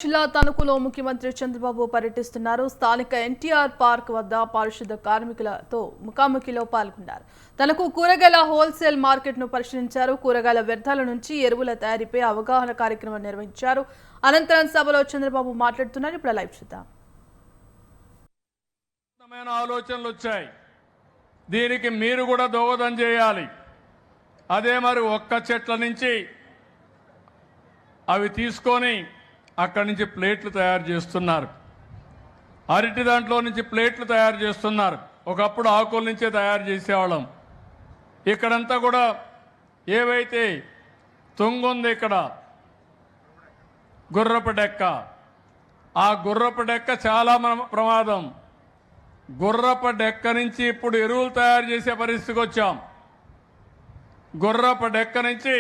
జిల్లా తణుకులో ముఖ్యమంత్రి చంద్రబాబు పర్యటిస్తున్నారు. స్థానిక ఎన్టీఆర్ పార్క్ వద్ద పారిశుద్ధ కార్మికులతో ముఖాముఖిలో పాల్గొన్నారు. తనకు కూరగాయల హోల్సేల్ మార్కెట్ను పరిశీలించారు. కూరగాయల వ్యర్థాల నుంచి ఎరువుల తయారీపై అవగాహన కార్యక్రమం నిర్వహించారు. అనంతరం సభలో చంద్రబాబు మాట్లాడుతున్నారు. ఇప్పుడు లైవ్ చూద్దాం. ఆలోచనలు వచ్చాయి. దీనికి మీరు కూడా దోహదం చేయాలి. అదే మరి ఒక్క చెట్ల నుంచి అవి తీసుకొని అక్కడి నుంచి ప్లేట్లు తయారు చేస్తున్నారు. అరటి దాంట్లో నుంచి ప్లేట్లు తయారు చేస్తున్నారు. ఒకప్పుడు ఆకుల నుంచే తయారు చేసేవాళ్ళం. ఇక్కడంతా కూడా ఏవైతే తుంగుంది, ఇక్కడ గుర్రపు డెక్క, ఆ గుర్రపు డెక్క చాలా ప్రమాదం. గుర్రపు డెక్క నుంచి ఇప్పుడు ఎరువులు తయారు చేసే పరిస్థితికి వచ్చాం. గుర్రపు డెక్క నుంచి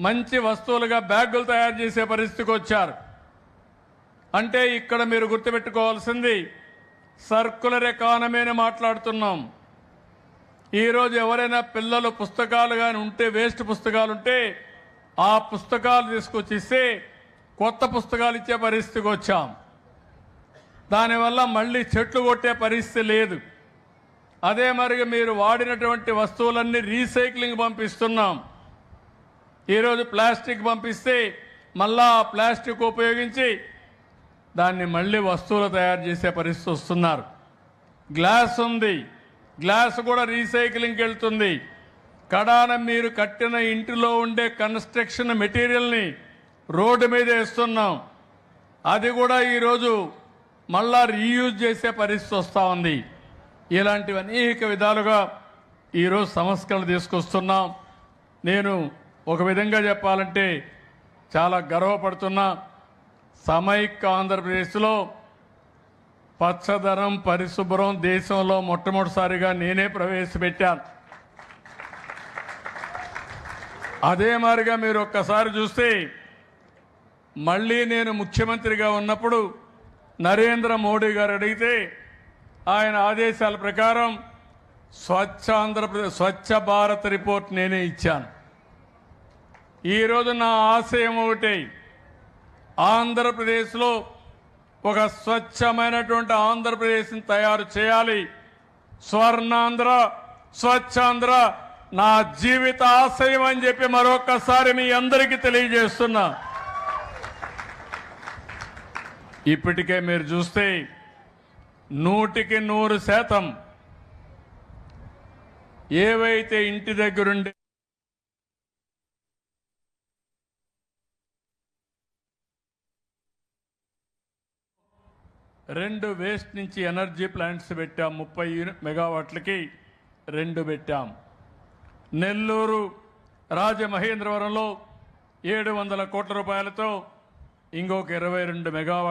మంచి వస్తువులుగా బ్యాగులు తయారు చేసే పరిస్థితికి వచ్చారు. అంటే ఇక్కడ మీరు గుర్తుపెట్టుకోవాల్సింది సర్కులర్ ఎకానమీని మాట్లాడుతున్నాం. ఈరోజు ఎవరైనా పిల్లలు పుస్తకాలు కానీ ఉంటే, వేస్ట్ పుస్తకాలు ఉంటే ఆ పుస్తకాలు తీసుకొచ్చి ఇస్తే కొత్త పుస్తకాలు ఇచ్చే పరిస్థితికి వచ్చాం. దానివల్ల మళ్ళీ చెట్లు కొట్టే పరిస్థితి లేదు. అదే మరి మీరు వాడినటువంటి వస్తువులన్నీ రీసైక్లింగ్ పంపిస్తున్నాం. ఈరోజు ప్లాస్టిక్ పంపిస్తే మళ్ళా ఆ ప్లాస్టిక్ ఉపయోగించి దాన్ని మళ్ళీ వస్తువులు తయారు చేసే పరిస్థితి వస్తున్నారు. గ్లాస్ ఉంది, గ్లాస్ కూడా రీసైక్లింగ్కి వెళ్తుంది. కడాన మీరు కట్టిన ఇంటిలో ఉండే కన్స్ట్రక్షన్ మెటీరియల్ని రోడ్డు మీద వేస్తున్నాం. అది కూడా ఈరోజు మళ్ళా రీయూజ్ చేసే పరిస్థితి వస్తూ ఉంది. ఇలాంటివి అనేక విధాలుగా ఈరోజు సంస్కరణలు తీసుకొస్తున్నాం. నేను ఒక విధంగా చెప్పాలంటే చాలా గర్వపడుతున్నా. సమైక్య ఆంధ్రప్రదేశ్లో పచ్చదనం, పరిశుభ్రం దేశంలో మొట్టమొదటిసారిగా నేనే ప్రవేశపెట్టాను. అదే మాదిరిగా మీరు ఒక్కసారి చూస్తే మళ్ళీ నేను ముఖ్యమంత్రిగా ఉన్నప్పుడు నరేంద్ర మోడీ గారు అడిగితే ఆయన ఆదేశాల ప్రకారం స్వచ్ఛ ఆంధ్రప్రదేశ్, స్వచ్ఛ భారత్ రిపోర్ట్ నేనే ఇచ్చాను. ఈరోజు నా ఆశయం ఒకటే, ఆంధ్రప్రదేశ్లో ఒక స్వచ్ఛమైనటువంటి ఆంధ్రప్రదేశ్ని తయారు చేయాలి. స్వర్ణాంధ్ర, స్వచ్ఛాంధ్ర నా జీవిత ఆశయం అని చెప్పి మరొకసారి మీ అందరికీ తెలియజేస్తున్నా. ఇప్పటికే మీరు చూస్తే 100% ఏవైతే ఇంటి దగ్గరుండే రెండు వేస్ట్ నుంచి ఎనర్జీ ప్లాంట్స్ పెట్టాం. 30 మెగావాట్లకి 2 పెట్టాం. నెల్లూరు, రాజమహేంద్రవరంలో 700 కోట్ల రూపాయలతో ఇంకొక 22 మెగావాట్